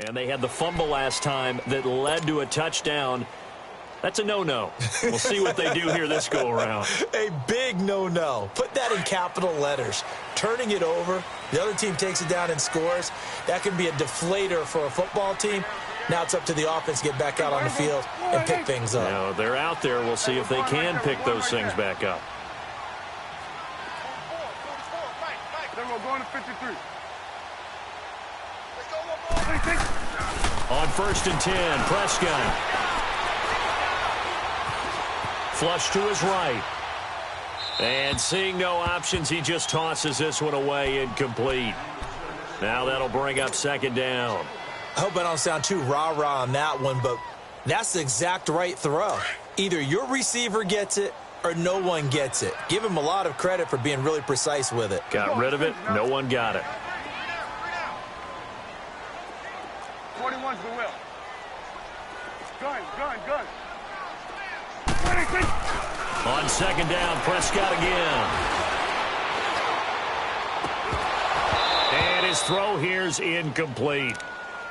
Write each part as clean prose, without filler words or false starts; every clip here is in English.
And they had the fumble last time that led to a touchdown. That's a no-no. We'll see what they do here this go-around. A big no-no. Put that in capital letters. Turning it over, the other team takes it down and scores. That can be a deflator for a football team. Now it's up to the offense to get back out on the field and pick things up. Now, they're out there. We'll see if they can pick those things back up. Then we're going to 53. On 1st and 10, Prescott. Flush to his right. And seeing no options, he just tosses this one away, incomplete. Now that'll bring up 2nd down. I hope I don't sound too rah-rah on that one, but that's the exact right throw. Either your receiver gets it or no one gets it. Give him a lot of credit for being really precise with it. Got rid of it. No one got it. 41's the will. Gun. On 2nd down, Prescott again. And his throw here's incomplete.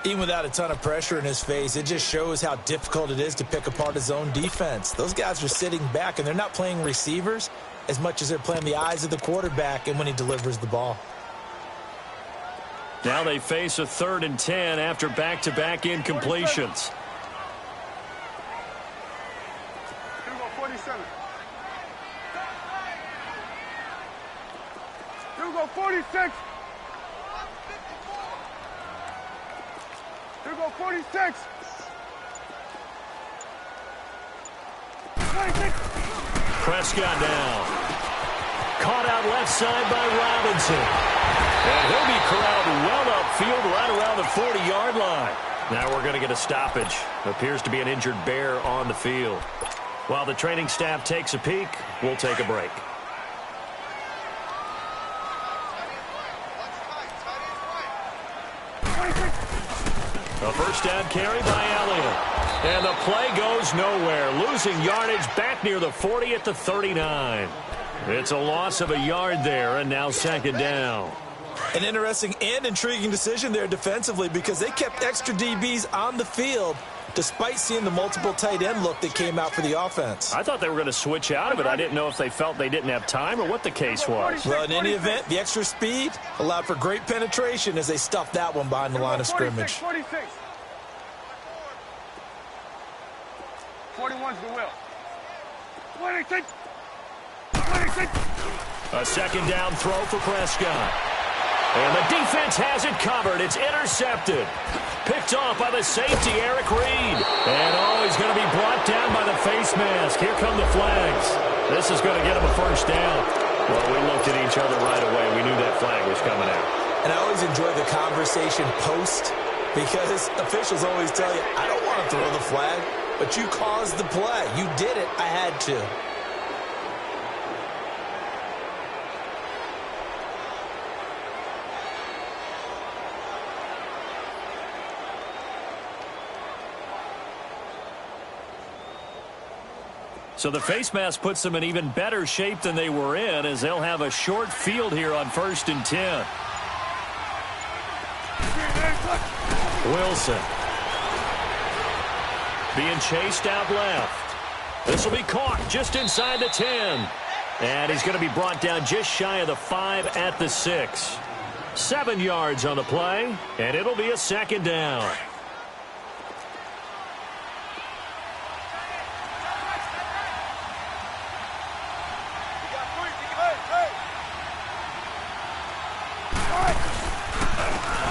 Even without a ton of pressure in his face, it just shows how difficult it is to pick apart his own defense. Those guys are sitting back, and they're not playing receivers as much as they're playing the eyes of the quarterback and when he delivers the ball. Now they face a 3rd and 10 after back-to-back incompletions. 47. 46. 46. 26. Prescott down. Caught out left side by Robinson. And he'll be corralled well upfield right around the 40-yard line. Now we're going to get a stoppage. Appears to be an injured bear on the field. While the training staff takes a peek, we'll take a break. A 1st down carry by Elliott. And the play goes nowhere. Losing yardage back near the 40 at the 39. It's a loss of a yard there, and now 2nd down. An interesting and intriguing decision there defensively because they kept extra DBs on the field despite seeing the multiple tight end look that came out for the offense. I thought they were going to switch out of it. I didn't know if they felt they didn't have time or what the case was. Well, in any event, the extra speed allowed for great penetration as they stuffed that one behind the line of scrimmage. 46. 41's the will. 26. 26. A 2nd down throw for Prescott. And the defense has it covered. It's intercepted. Picked off by the safety, Eric Reed. And he's going to be brought down by the face mask. Here come the flags. This is going to get him a 1st down. Well, we looked at each other right away. We knew that flag was coming out. And I always enjoy the conversation post because officials always tell you, I don't want to throw the flag, but you caused the play. You did it. I had to. So the face mask puts them in even better shape than they were in as they'll have a short field here on 1st and 10. Wilson. Being chased out left. This will be caught just inside the 10. And he's going to be brought down just shy of the 5 at the 6. 7 yards on the play, and it'll be a 2nd down.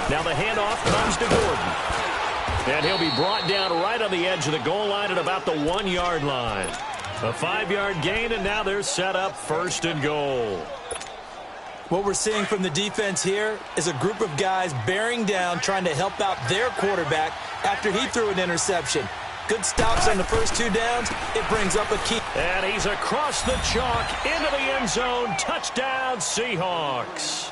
Now the handoff comes to Gordon. And he'll be brought down right on the edge of the goal line at about the 1-yard line. A 5-yard gain, and now they're set up 1st and goal. What we're seeing from the defense here is a group of guys bearing down, trying to help out their quarterback after he threw an interception. Good stops on the first 2 downs. It brings up a key. And he's across the chalk into the end zone. Touchdown, Seahawks.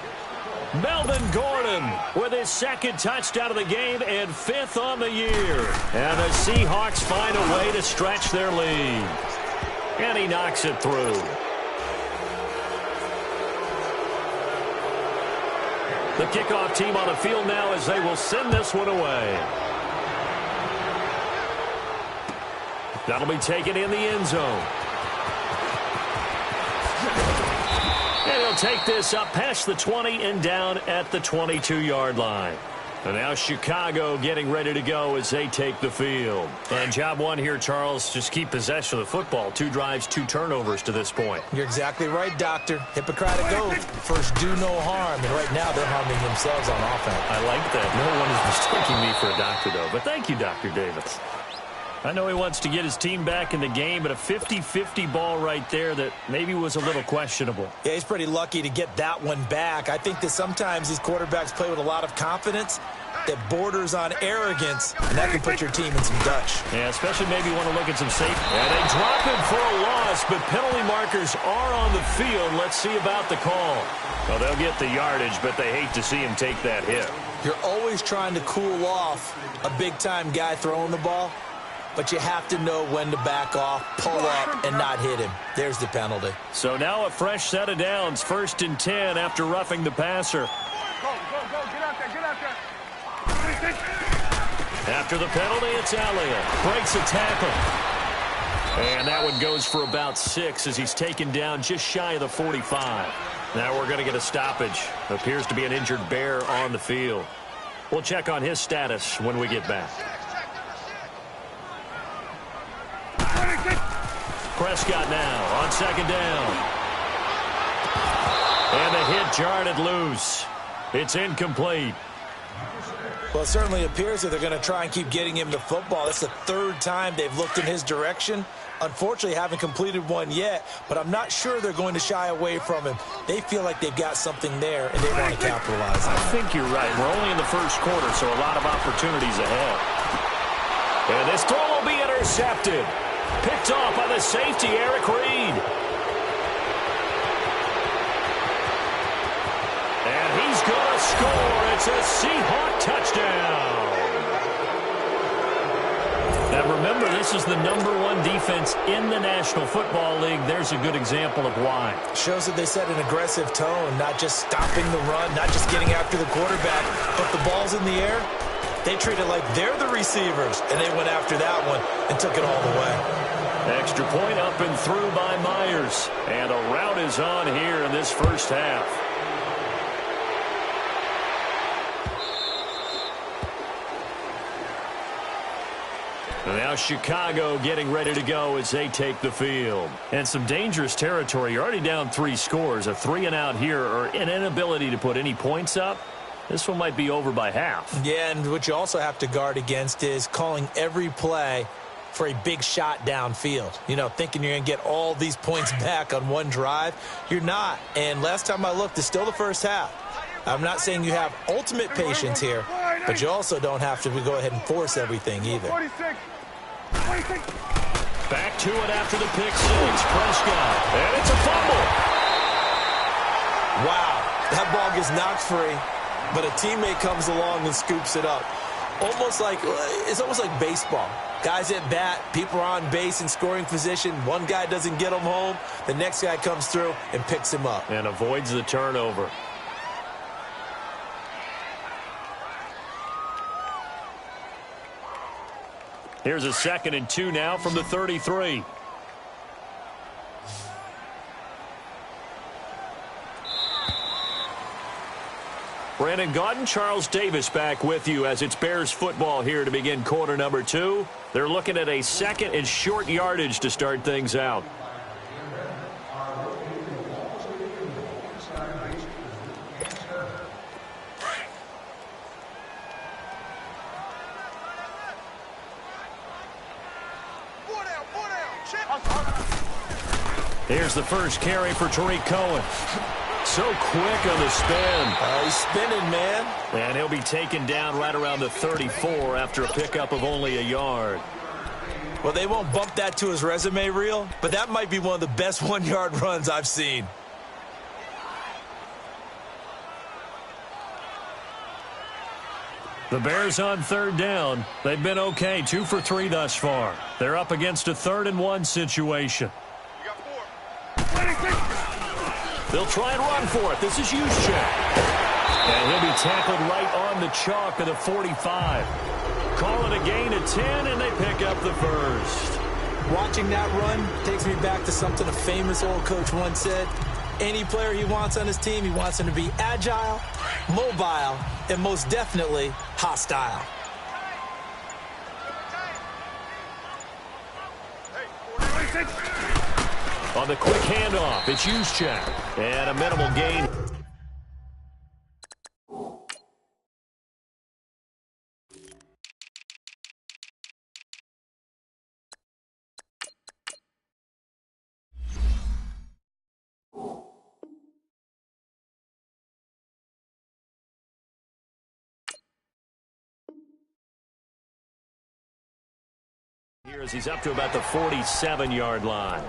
Melvin Gordon with his 2nd touchdown of the game and 5th on the year. And the Seahawks find a way to stretch their lead. And he knocks it through. The kickoff team on the field now as they will send this one away. That'll be taken in the end zone. And he'll take this up past the 20 and down at the 22-yard line. And now Chicago getting ready to go as they take the field. And job one here, Charles, just keep possession of the football. 2 drives, 2 turnovers to this point. You're exactly right, Doctor. Hippocratic oath. First, do no harm. And right now, they're harming themselves on offense. I like that. No one is mistaking me for a doctor, though. But thank you, Dr. Davis. I know he wants to get his team back in the game, but a 50-50 ball right there that maybe was a little questionable. Yeah, he's pretty lucky to get that one back. I think that sometimes these quarterbacks play with a lot of confidence that borders on arrogance, and that can put your team in some Dutch. Yeah, especially maybe you want to look at some safety. And they drop it for a loss, but penalty markers are on the field. Let's see about the call. Well, they'll get the yardage, but they hate to see him take that hit. You're always trying to cool off a big-time guy throwing the ball, but you have to know when to back off, pull up, and not hit him. There's the penalty. So now a fresh set of downs, 1st and 10 after roughing the passer. Go, get out there, get out there. After the penalty, it's Elliott. Breaks a tackle. And that one goes for about 6 as he's taken down just shy of the 45. Now we're going to get a stoppage. Appears to be an injured Bear on the field. We'll check on his status when we get back. Prescott now on 2nd down. And the hit jarred it loose. It's incomplete. Well, it certainly appears that they're going to try and keep getting him the football. That's the 3rd time they've looked in his direction. Unfortunately, haven't completed one yet, but I'm not sure they're going to shy away from him. They feel like they've got something there, and they want to capitalize on it. I think you're right. We're only in the 1st quarter, so a lot of opportunities ahead. And this throw will be intercepted. Picked off by the safety, Eric Reed. And he's going to score. It's a Seahawk touchdown. Now remember, this is the #1 defense in the National Football League. There's a good example of why. Shows that they set an aggressive tone, not just stopping the run, not just getting after the quarterback, but the ball's in the air. They treat it like they're the receivers, and they went after that one and took it all the way. Extra point up and through by Myers. And a rout is on here in this 1st half. And now Chicago getting ready to go as they take the field. And some dangerous territory. You're already down 3 scores. A 3-and-out here or an inability to put any points up. This one might be over by half. Yeah, and what you also have to guard against is calling every play for a big shot downfield. You know, thinking you're going to get all these points back on one drive. You're not. And last time I looked, it's still the 1st half. I'm not saying you have ultimate patience here, but you also don't have to go ahead and force everything either. 46. Back to it after the pick 6. Prescott. And it's a fumble. Wow. That ball gets knocked free, but a teammate comes along and scoops it up. It's almost like baseball. Guys at bat, people are on base in scoring position. One guy doesn't get him home. The next guy comes through and picks him up. And avoids the turnover. Here's a 2nd and 2 now from the 33. Brandon Gaudin, Charles Davis back with you as it's Bears football here to begin quarter number 2. They're looking at a 2nd and short yardage to start things out. Here's the first carry for Tariq Cohen. So quick on the spin. He's spinning, man. And he'll be taken down right around the 34 after a pickup of only a yard. Well, they won't bump that to his resume reel, but that might be one of the best 1-yard runs I've seen. The Bears on 3rd down. They've been okay, 2 for 3 thus far. They're up against a 3rd and 1 situation. You got 4. They'll try and run for it. This is Juszczyk. And he'll be tackled right on the chalk of the 45. Call it a gain of 10, and they pick up the first. Watching that run takes me back to something a famous old coach once said. Any player he wants on his team, he wants him to be agile, mobile, and most definitely hostile. On the quick handoff, it's Juszczyk. And a minimal gain. Here as he's up to about the 47-yard line.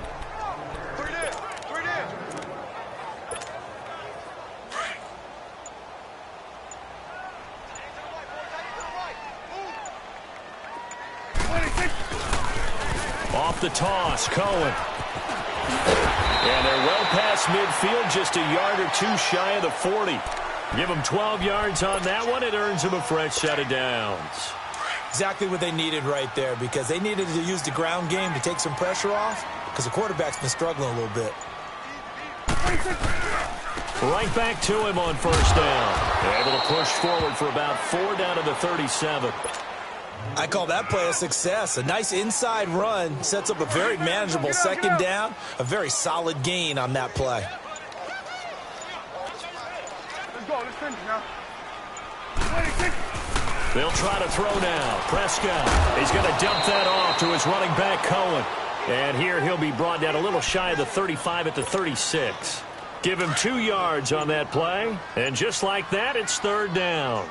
Off the toss, Cohen. And they're well past midfield, just a yard or two shy of the 40. Give them 12 yards on that one. It earns them a fresh set of downs. Exactly what they needed right there, because they needed to use the ground game to take some pressure off, because the quarterback's been struggling a little bit. Right back to him on first down. Able to push forward for about 4 down to the 37. I call that play a success. A nice inside run sets up a very manageable second down, a very solid gain on that play. Let's go. Let's finish now. They'll try to throw now. Prescott, he's going to dump that off to his running back, Cohen. And here he'll be brought down a little shy of the 35 at the 36. Give him 2 yards on that play. And just like that, it's third down.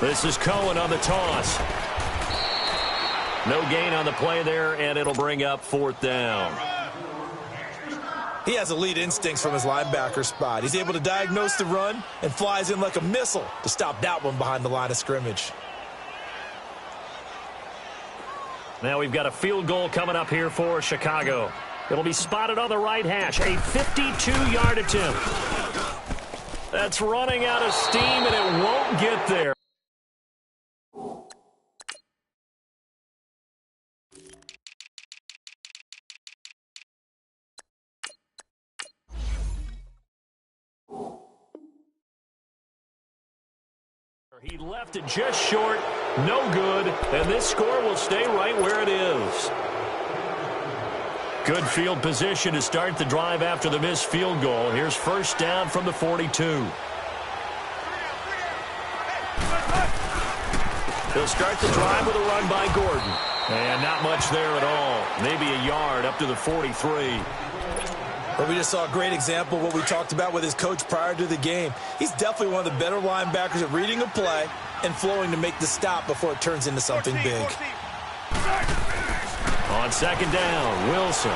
This is Cohen on the toss. No gain on the play there, and it'll bring up fourth down. He has elite instincts from his linebacker spot. He's able to diagnose the run and flies in like a missile to stop that one behind the line of scrimmage. Now we've got a field goal coming up here for Chicago. It'll be spotted on the right hash. A 52-yard attempt. That's running out of steam, and it won't get there. He left it just short, no good, and this score will stay right where it is. Good field position to start the drive after the missed field goal. Here's first down from the 42. They'll start the drive with a run by Gordon. And not much there at all. Maybe a yard up to the 43. But we just saw a great example of what we talked about with his coach prior to the game. He's definitely one of the better linebackers at reading a play and flowing to make the stop before it turns into something big. On second down, Wilson.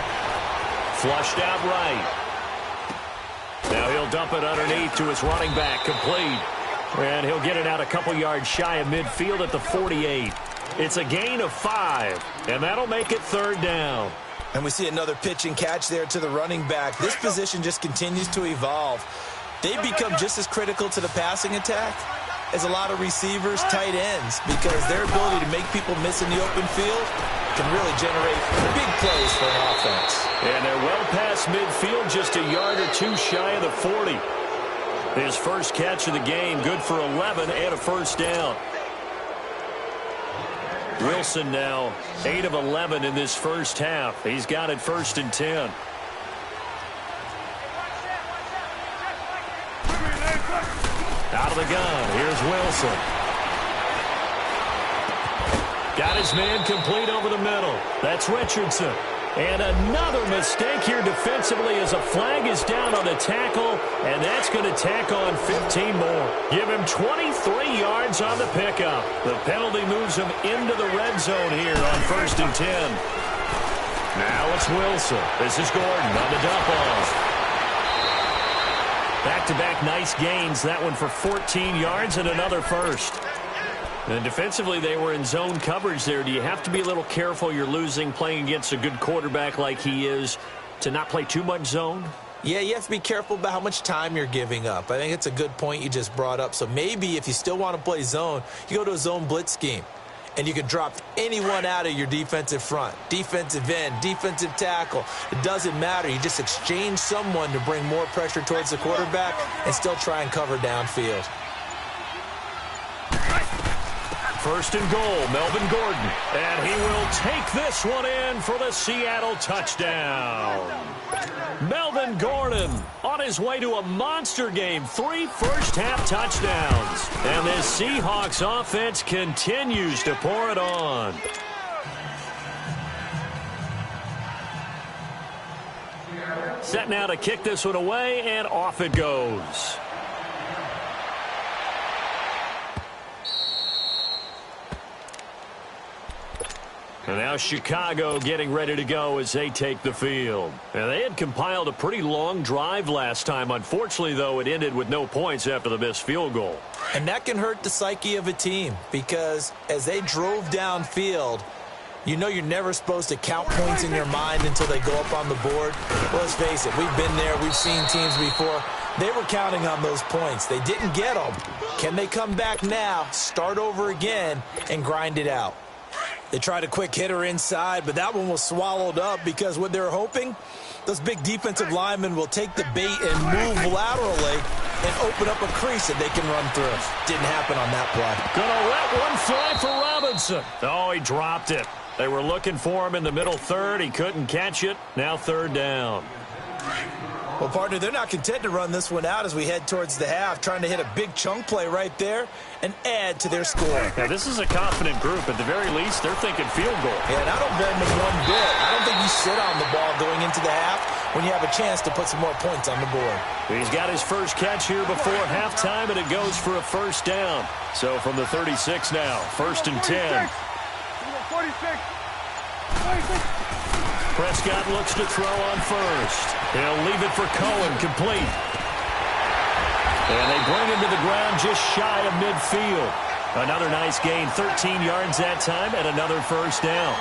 Flushed out right. Now he'll dump it underneath to his running back, complete. And he'll get it out a couple yards shy of midfield at the 48. It's a gain of 5, and that'll make it third down. And we see another pitch and catch there to the running back. This position just continues to evolve. They become just as critical to the passing attack as a lot of receivers, tight ends, because their ability to make people miss in the open field can really generate big plays for an offense. And they're well past midfield, just a yard or two shy of the 40. His first catch of the game, good for 11 and a first down. Wilson now 8 of 11 in this first half. He's got it first and 10. Out of the gun, here's Wilson. Got his man complete over the middle. That's Richardson. And another mistake here defensively as a flag is down on the tackle, and that's going to tack on 15 more. Give him 23 yards on the pickup. The penalty moves him into the red zone here on first and 10. Now it's Wilson. This is Gordon on the dump off. Back-to-back nice gains. That one for 14 yards and another first. And defensively, they were in zone coverage there. Do you have to be a little careful? You're losing playing against a good quarterback like he is to not play too much zone? Yeah, you have to be careful about how much time you're giving up. I think it's a good point you just brought up. So maybe if you still want to play zone, you go to a zone blitz scheme. And you can drop anyone out of your defensive front. Defensive end, defensive tackle. It doesn't matter. You just exchange someone to bring more pressure towards the quarterback and still try and cover downfield. First and goal, Melvin Gordon. And he will take this one in for the Seattle touchdown. Melvin Gordon on his way to a monster game. 3 first-half touchdowns. And this Seahawks offense continues to pour it on. Set now to kick this one away, and off it goes. And now Chicago getting ready to go as they take the field. And they had compiled a pretty long drive last time. Unfortunately, though, it ended with no points after the missed field goal. And that can hurt the psyche of a team because as they drove downfield, you know you're never supposed to count points in your mind until they go up on the board. Well, let's face it, we've been there. We've seen teams before. They were counting on those points. They didn't get them. Can they come back now, start over again, and grind it out? They tried a quick hitter inside, but that one was swallowed up because what they're hoping, those big defensive linemen will take the bait and move laterally and open up a crease that they can run through. Didn't happen on that play. Gonna let one fly for Robinson. Oh, he dropped it. They were looking for him in the middle third. He couldn't catch it. Now third down. Well, partner, they're not content to run this one out as we head towards the half, trying to hit a big chunk play right there and add to their score. Now, this is a confident group. At the very least, they're thinking field goal. Yeah, and I don't blame them one bit. I don't think you sit on the ball going into the half when you have a chance to put some more points on the board. He's got his first catch here before halftime, and it goes for a first down. So from the 36 now, first and 10. 46. Prescott looks to throw on first. He'll leave it for Cohen, complete. And they bring him to the ground just shy of midfield. Another nice gain, 13 yards that time, and another first down.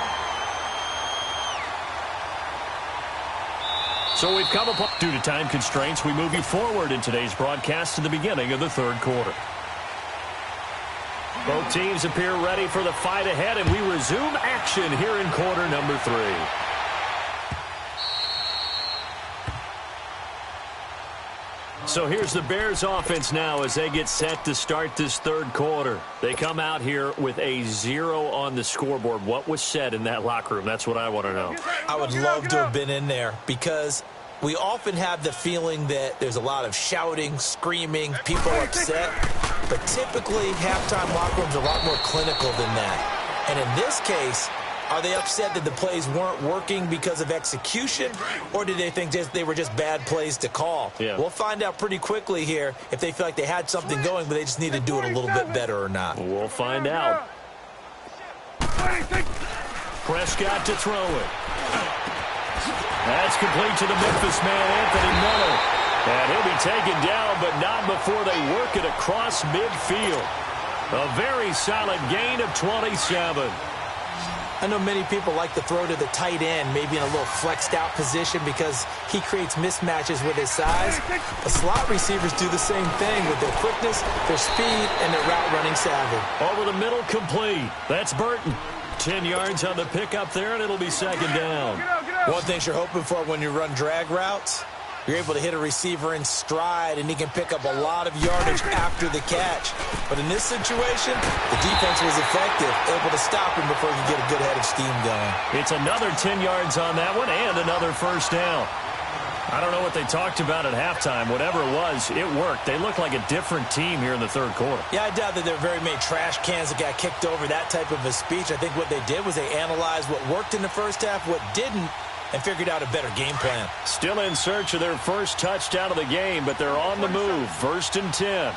So we've come upon, due to time constraints, we move you forward in today's broadcast to the beginning of the third quarter. Both teams appear ready for the fight ahead, and we resume action here in quarter number 3. So here's the Bears offense now as they get set to start this third quarter. They come out here with a 0 on the scoreboard. What was said in that locker room? That's what I want to know. I would love to have been in there because we often have the feeling that there's a lot of shouting, screaming, people upset. But typically, halftime locker rooms are a lot more clinical than that. And in this case, are they upset that the plays weren't working because of execution, or do they think they were just bad plays to call? Yeah. We'll find out pretty quickly here if they feel like they had something going, but they just need to do it a little bit better or not. We'll find out. Prescott to throw it. That's complete to the Memphis man, Anthony Miller. And he'll be taken down, but not before they work it across midfield. A very solid gain of 27. I know many people like to throw to the tight end, maybe in a little flexed out position because he creates mismatches with his size. But slot receivers do the same thing with their quickness, their speed, and their route running savvy. Over the middle, complete. That's Burton. 10 yards on the pickup there, and it'll be second down. One thing you're hoping for when you run drag routes, you're able to hit a receiver in stride, and he can pick up a lot of yardage after the catch. But in this situation, the defense was effective, able to stop him before he could get a good head of steam going. It's another 10 yards on that one and another first down. I don't know what they talked about at halftime. Whatever it was, it worked. They look like a different team here in the third quarter. Yeah, I doubt that there were very many trash cans that got kicked over, that type of a speech. I think what they did was they analyzed what worked in the first half, what didn't, and figured out a better game plan. Still in search of their first touchdown of the game, but they're on the move. First and 10.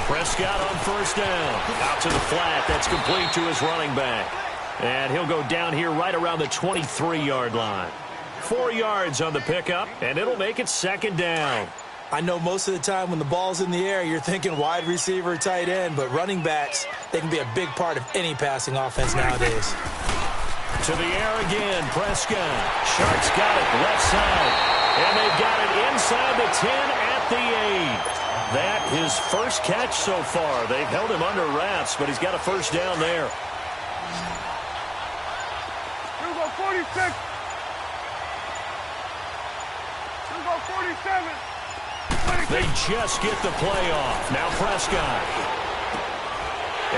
Prescott on first down. Out to the flat. That's complete to his running back. And he'll go down here right around the 23-yard line. 4 yards on the pickup, and it'll make it second down. I know most of the time when the ball's in the air, you're thinking wide receiver, tight end, but running backs, they can be a big part of any passing offense nowadays. To the air again, Prescott. Sharks got it left side. And they've got it inside the 10 at the 8. That his first catch so far. They've held him under wraps, but he's got a first down there. Here we go, 46. Here we go, 47. They just get the play off. Now Prescott.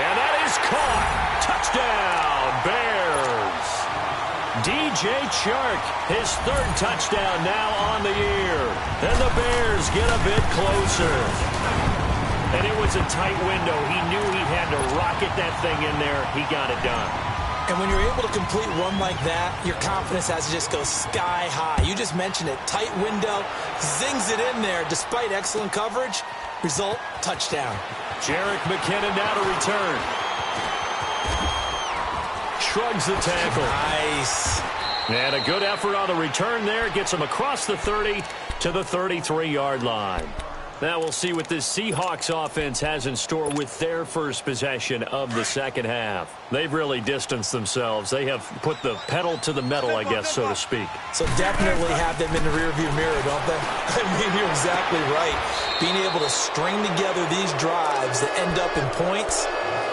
And that is caught. Touchdown, Bears. DJ Chark, his third touchdown now on the year. And the Bears get a bit closer. And it was a tight window. He knew he had to rocket that thing in there. He got it done. And when you're able to complete one like that, your confidence has to just go sky high. You just mentioned it. Tight window, zings it in there despite excellent coverage. Result, touchdown. Jerick McKinnon now to return. Shrugs the tackle. Nice. And a good effort on the return there. Gets him across the 30 to the 33-yard line. Now we'll see what this Seahawks offense has in store with their first possession of the second half. They've really distanced themselves. They have put the pedal to the metal, I guess, so to speak. So definitely have them in the rearview mirror, don't they? I mean, you're exactly right. Being able to string together these drives that end up in points,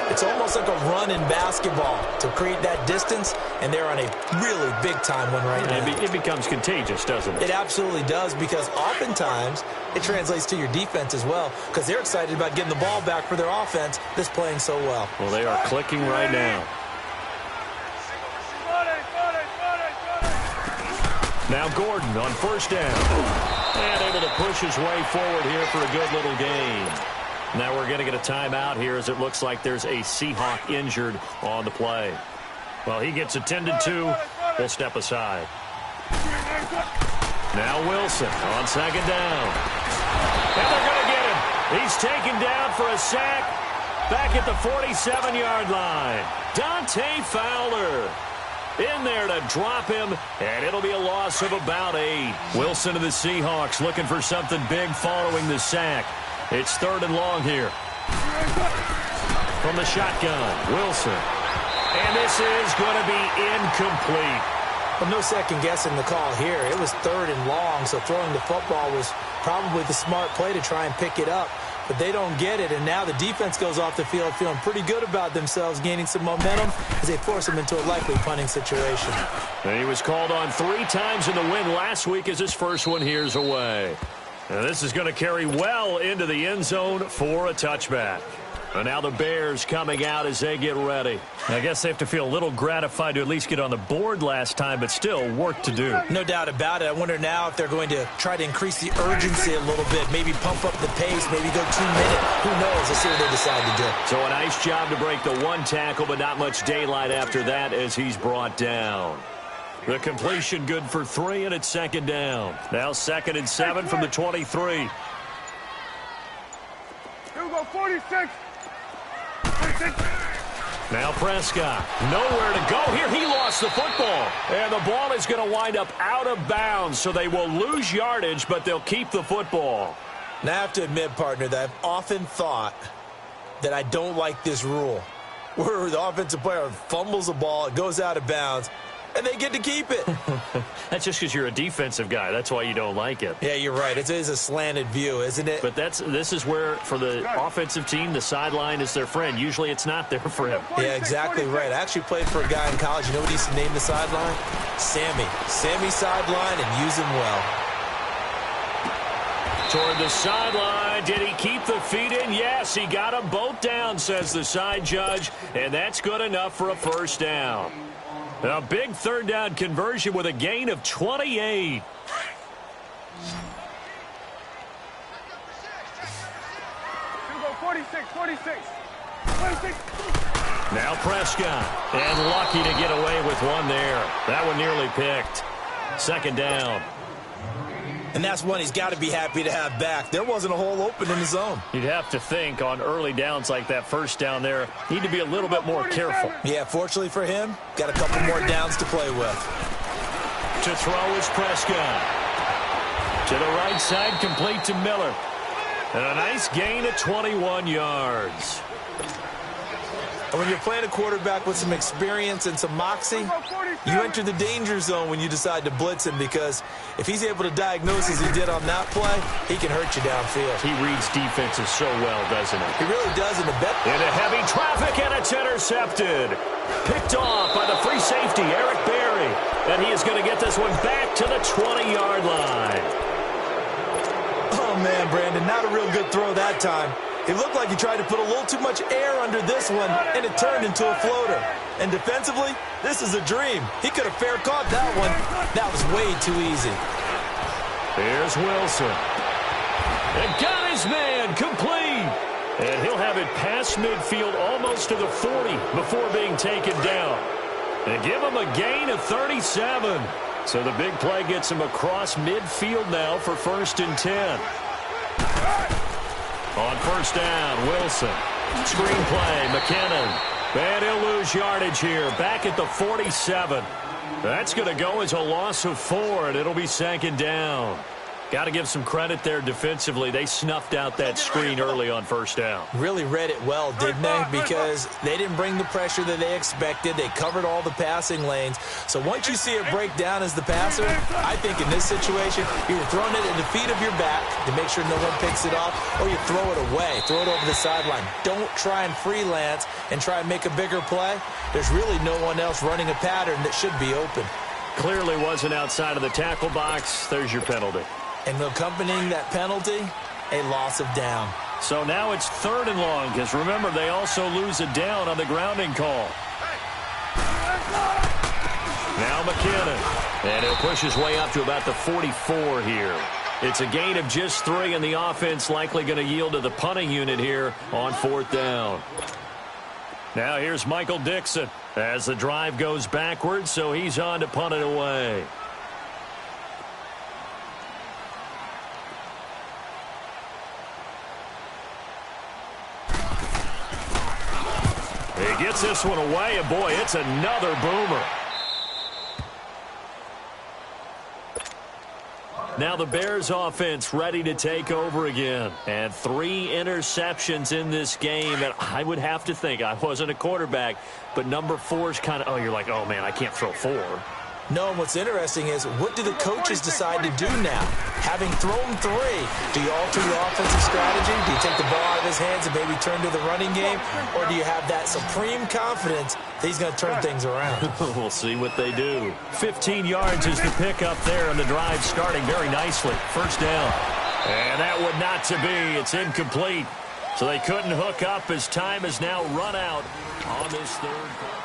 it's almost like a run in basketball to create that distance, and they're on a really big-time one right now. It becomes contagious, doesn't it? It absolutely does, because oftentimes it translates to your defense as well, because they're excited about getting the ball back for their offense that's playing so well. Well, they are clicking right now. Now Gordon on first down. And able to push his way forward here for a good little gain. Now we're going to get a timeout here as it looks like there's a Seahawk injured on the play. Well, he gets attended to. We'll step aside. Now Wilson on second down. And they're going to get him. He's taken down for a sack back at the 47-yard line. Dante Fowler in there to drop him, and it'll be a loss of about 8. Wilson to the Seahawks looking for something big following the sack. It's third and long here. From the shotgun, Wilson. And this is going to be incomplete. Well, no second guessing the call here. It was third and long, so throwing the football was probably the smart play to try and pick it up. But they don't get it, and now the defense goes off the field feeling pretty good about themselves, gaining some momentum as they force them into a likely punting situation. And he was called on 3 times in the win last week as his first one here's away. And this is going to carry well into the end zone for a touchback. And now the Bears coming out as they get ready. I guess they have to feel a little gratified to at least get on the board last time, but still work to do. No doubt about it. I wonder now if they're going to try to increase the urgency a little bit, maybe pump up the pace, maybe go 2-minute. Who knows? Let's see what they decide to do. So a nice job to break the 1 tackle, but not much daylight after that as he's brought down. The completion good for 3, and it's second down. Now 2nd and 7 from the 23. Here we go, 46. 46. Now Prescott, nowhere to go here. He lost the football. And the ball is going to wind up out of bounds, so they will lose yardage, but they'll keep the football. Now I have to admit, partner, that I've often thought that I don't like this rule, where the offensive player fumbles the ball, it goes out of bounds, and they get to keep it. That's just because you're a defensive guy. That's why you don't like it. Yeah, you're right. It is a slanted view, isn't it? But this is where, for the offensive team, the sideline is their friend. Usually it's not there for him. Yeah, exactly right. I actually played for a guy in college. You know what he used to name the sideline? Sammy. Sammy sideline, and use him well. Toward the sideline. Did he keep the feet in? Yes, he got them both down, says the side judge. And that's good enough for a first down. A big third down conversion with a gain of 28. Here we go, 46, 46. 46. Now Prescott. And lucky to get away with one there. That one nearly picked. Second down. And that's one he's got to be happy to have back. There wasn't a hole open in the zone. You'd have to think on early downs like that first down there, need to be a little bit more careful. Yeah, fortunately for him, got a couple more downs to play with. To throw is Prescott. To the right side, complete to Miller. And a nice gain of 21 yards. And when you're playing a quarterback with some experience and some moxie, you enter the danger zone when you decide to blitz him, because if he's able to diagnose as he did on that play, he can hurt you downfield. He reads defenses so well, doesn't he? He really does in the bet. Into heavy traffic, and it's intercepted. Picked off by the free safety, Eric Berry. And he is going to get this one back to the 20-yard line. Oh, man, Brandon, not a real good throw that time. It looked like he tried to put a little too much air under this one, and it turned into a floater. And defensively, this is a dream. He could have fair caught that one. That was way too easy. Here's Wilson. And got his man complete. And he'll have it past midfield almost to the 40 before being taken down. And give him a gain of 37. So the big play gets him across midfield now for 1st and 10. On 1st down, Wilson. Screenplay, McKinnon. And he'll lose yardage here, back at the 47. That's going to go as a loss of 4, and it'll be 2nd down. Got to give some credit there defensively. They snuffed out that screen early on 1st down. Really read it well, didn't they? Because they didn't bring the pressure that they expected. They covered all the passing lanes. So once you see it break down as the passer, I think in this situation, you're throwing it at the feet of your back to make sure no one picks it off, or you throw it away, throw it over the sideline. Don't try and freelance and try and make a bigger play. There's really no one else running a pattern that should be open. Clearly wasn't outside of the tackle box. There's your penalty. And accompanying that penalty, a loss of down. So now it's 3rd and long, because remember, they also lose a down on the grounding call. Now McKinnon. And he'll push his way up to about the 44 here. It's a gain of just 3, and the offense likely going to yield to the punting unit here on 4th down. Now here's Michael Dixon as the drive goes backwards, so he's on to punt it away. He gets this one away, and boy, it's another boomer. Now the Bears offense ready to take over again. And 3 interceptions in this game. And I would have to think, I wasn't a quarterback, but number 4 is kind of, you're like, oh, man, I can't throw 4. No, and what's interesting is, what do the coaches decide to do now? Having thrown 3, do you alter your offensive strategy? Do you take the ball out of his hands and maybe turn to the running game? Or do you have that supreme confidence that he's going to turn things around? We'll see what they do. 15 yards is the pickup there, and the drive starting very nicely. 1st down. And that would not to be. It's incomplete. So they couldn't hook up as time has now run out on this 3rd.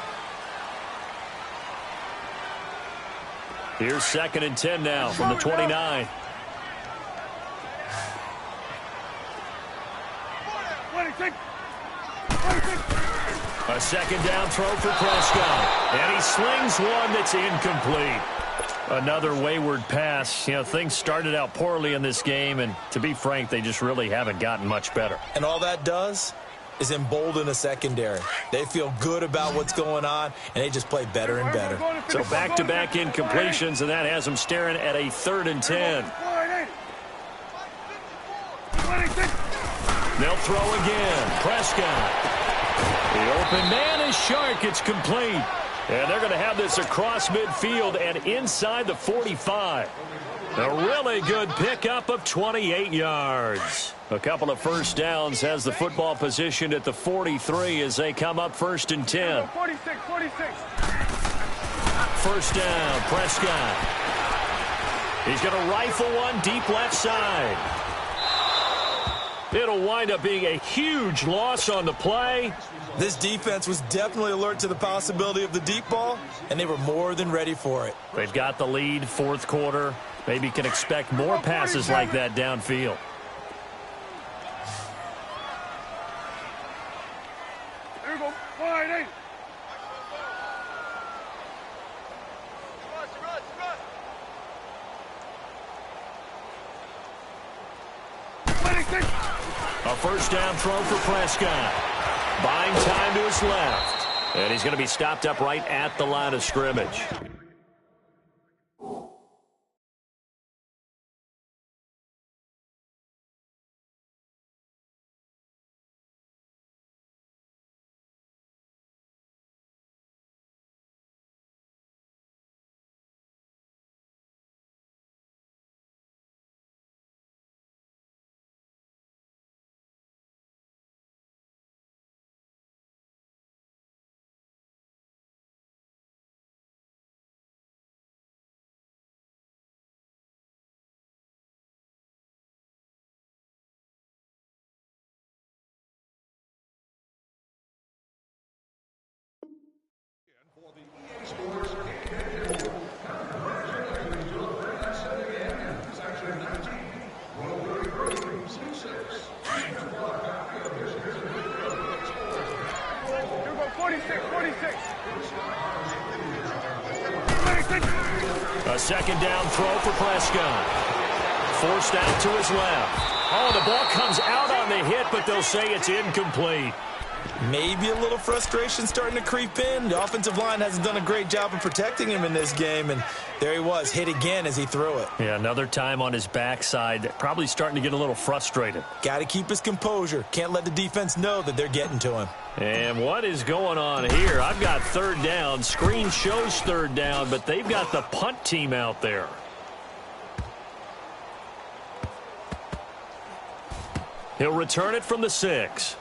Here's 2nd and 10 now from the 29. A 2nd down throw for Prescott. And he slings one that's incomplete. Another wayward pass. You know, things started out poorly in this game, and to be frank, they just really haven't gotten much better. And all that does is embolden a secondary. They feel good about what's going on, and they just play better and better. So back-to-back incompletions, and that has them staring at a 3rd and 10. They'll throw again. Prescott. The open man is Shark. It's complete. And they're going to have this across midfield and inside the 45. A really good pickup of 28 yards. A couple of 1st downs has the football positioned at the 43 as they come up 1st and 10. 46. 1st down, Prescott. He's going to rifle one deep left side. It'll wind up being a huge loss on the play. This defense was definitely alert to the possibility of the deep ball, and they were more than ready for it. They've got the lead, 4th quarter. Maybe can expect more passes like that downfield. Here we go. Wide 8. A 1st down throw for Prescott. Buying time to his left. And he's going to be stopped up right at the line of scrimmage. A second down throw for Prescott. Forced out to his left. Oh, the ball comes out on the hit, but they'll say it's incomplete. Maybe a little frustration starting to creep in. The offensive line hasn't done a great job of protecting him in this game, and there he was, hit again as he threw it. Yeah, another time on his backside, probably starting to get a little frustrated. Got to keep his composure. Can't let the defense know that they're getting to him. And what is going on here? I've got third down. Screen shows third down, but they've got the punt team out there. He'll return it from the 6.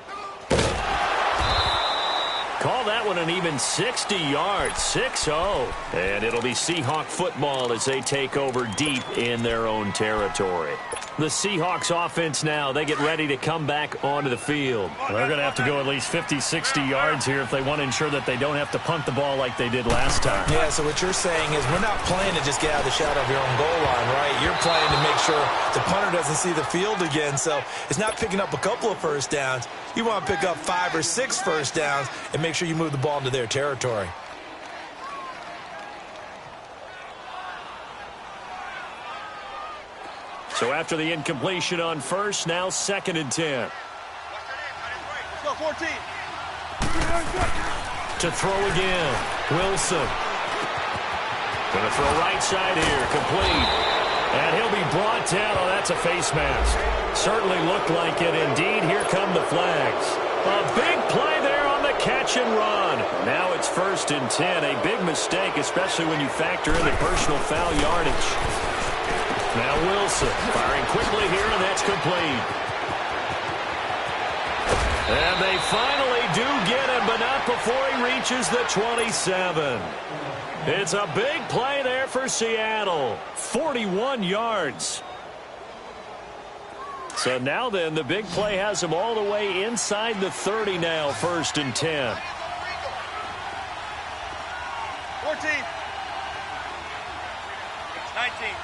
Call that one an even 60 yards, 6-0. And it'll be Seahawk football as they take over deep in their own territory. The Seahawks offense now, they get ready to come back onto the field. They're going to have to go at least 50, 60 yards here if they want to ensure that they don't have to punt the ball like they did last time. Yeah, so what you're saying is we're not playing to just get out of the shadow of your own goal line, right? You're playing to make sure the punter doesn't see the field again. So it's not picking up a couple of first downs. You want to pick up 5 or 6 first downs and make sure you move the ball into their territory. So after the incompletion on first, now 2nd and 10. Let's go, 14. To throw again, Wilson. Going to throw right side here, complete. And he'll be brought down. Oh, that's a face mask. Certainly looked like it. Indeed, here come the flags. A big play there on the catch and run. Now it's 1st and 10. A big mistake, especially when you factor in the personal foul yardage. Now Wilson firing quickly here, and that's complete. And they finally do get him, but not before he reaches the 27. It's a big play there for Seattle. 41 yards. So now then, the big play has him all the way inside the 30 now, 1st and 10. 14. 19.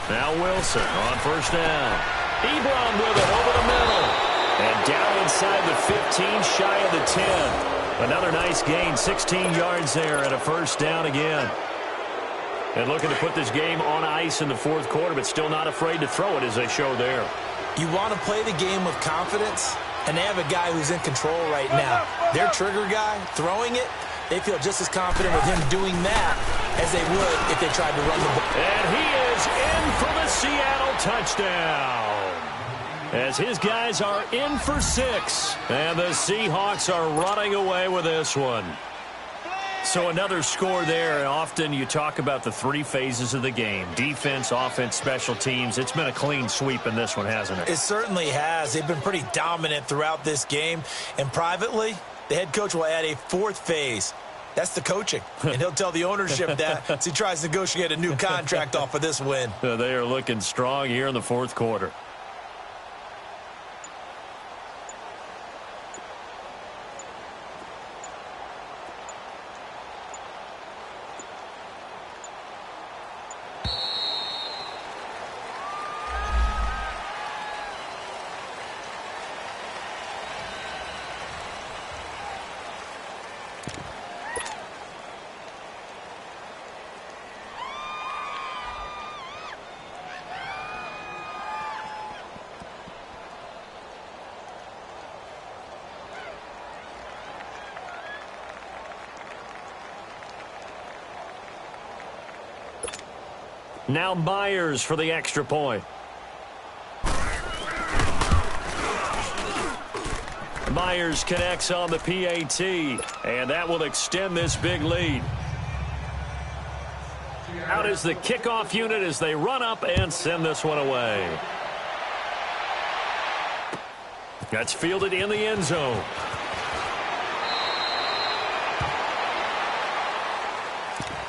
Now Wilson on 1st down. Ebron with it over the middle. And down inside the 15, shy of the 10. Another nice gain, 16 yards there and a 1st down again. And looking to put this game on ice in the 4th quarter, but still not afraid to throw it as they show there. You want to play the game with confidence, and they have a guy who's in control right now. Their trigger guy, throwing it, they feel just as confident with him doing that as they would if they tried to run the ball. And he is in for the Seattle touchdown. As his guys are in for 6. And the Seahawks are running away with this one. So another score there. Often you talk about the 3 phases of the game. Defense, offense, special teams. It's been a clean sweep in this one, hasn't it? It certainly has. They've been pretty dominant throughout this game. And privately, the head coach will add a 4th phase. That's the coaching. And he'll tell the ownership that as he tries to negotiate a new contract off of this win. They are looking strong here in the 4th quarter. Now Myers for the extra point. Myers connects on the PAT, and that will extend this big lead. Out is the kickoff unit as they run up and send this one away. That's fielded in the end zone.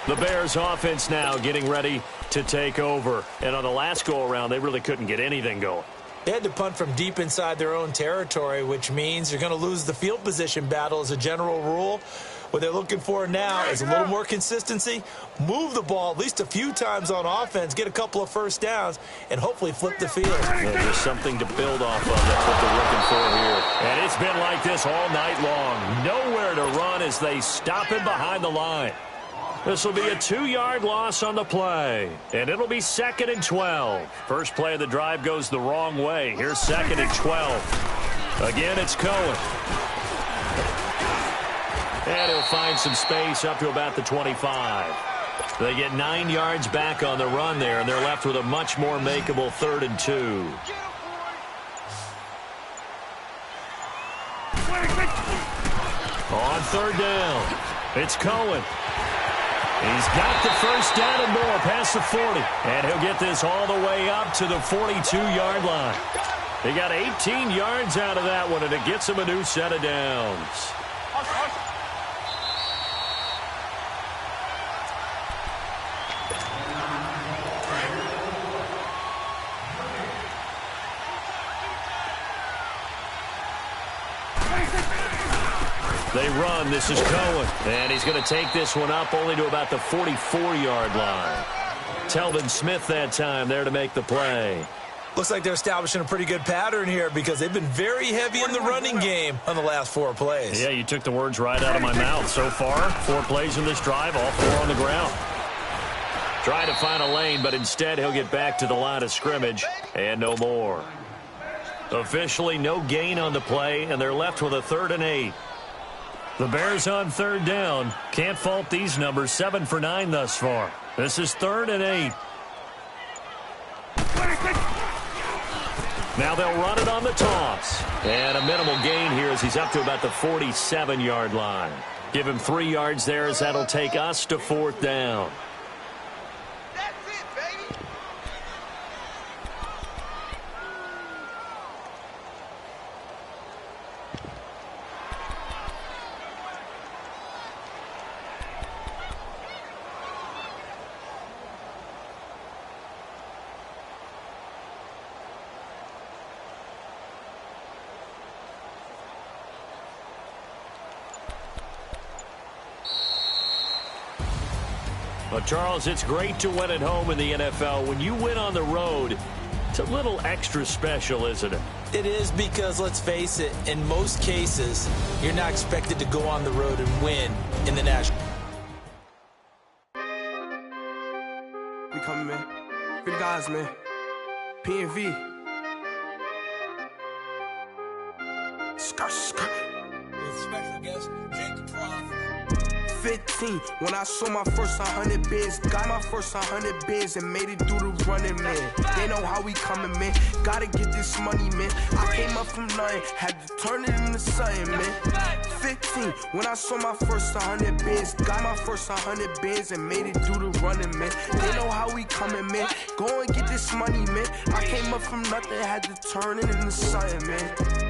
The Bears offense now getting ready to take over. And on the last go-around, they really couldn't get anything going. They had to punt from deep inside their own territory, which means you're going to lose the field position battle as a general rule. What they're looking for now is a little more consistency, move the ball at least a few times on offense, get a couple of first downs, and hopefully flip the field. Yeah, just something to build off of. That's what they're looking for here. And it's been like this all night long. Nowhere to run as they stop him behind the line. This will be a 2-yard loss on the play, and it'll be 2nd and 12. First play of the drive goes the wrong way. Here's 2nd and 12. Again, it's Cohen. And he'll find some space up to about the 25. They get 9 yards back on the run there, and they're left with a much more makeable 3rd and 2. On 3rd down, it's Cohen. He's got the first down and more past the 40. And he'll get this all the way up to the 42-yard line. He got 18 yards out of that one, and it gets him a new set of downs. They run. This is Cohen. And he's going to take this one up only to about the 44-yard line. Telvin Smith that time there to make the play. Looks like they're establishing a pretty good pattern here because they've been very heavy in the running game on the last 4 plays. Yeah, you took the words right out of my mouth. So far, 4 plays in this drive, all 4 on the ground. Trying to find a lane, but instead he'll get back to the line of scrimmage and no more. Officially no gain on the play, and they're left with a 3rd and 8. The Bears on 3rd down. Can't fault these numbers. 7 for 9 thus far. This is 3rd and 8. Now they'll run it on the toss. And a minimal gain here as he's up to about the 47-yard line. Give him 3 yards there as that'll take us to 4th down. Well, Charles, it's great to win at home in the NFL. When you win on the road, it's a little extra special, isn't it? It is because, let's face it, in most cases, you're not expected to go on the road and win in the national. We coming, man. For the guys, man. P&V. Skirt, skirt. Special guest, Jake Croft. 15 when I saw my first 100 bids. Got my first 100 bids and made it through the running, man. They know how we coming, man. Gotta get this money, man. I came up from nothing, had to turn it into something, man. 15 when I saw my first 100 bids. Got my first 100 bids and made it through the running, man. They know how we coming, man. Go and get this money, man. I came up from nothing, had to turn it into something, man.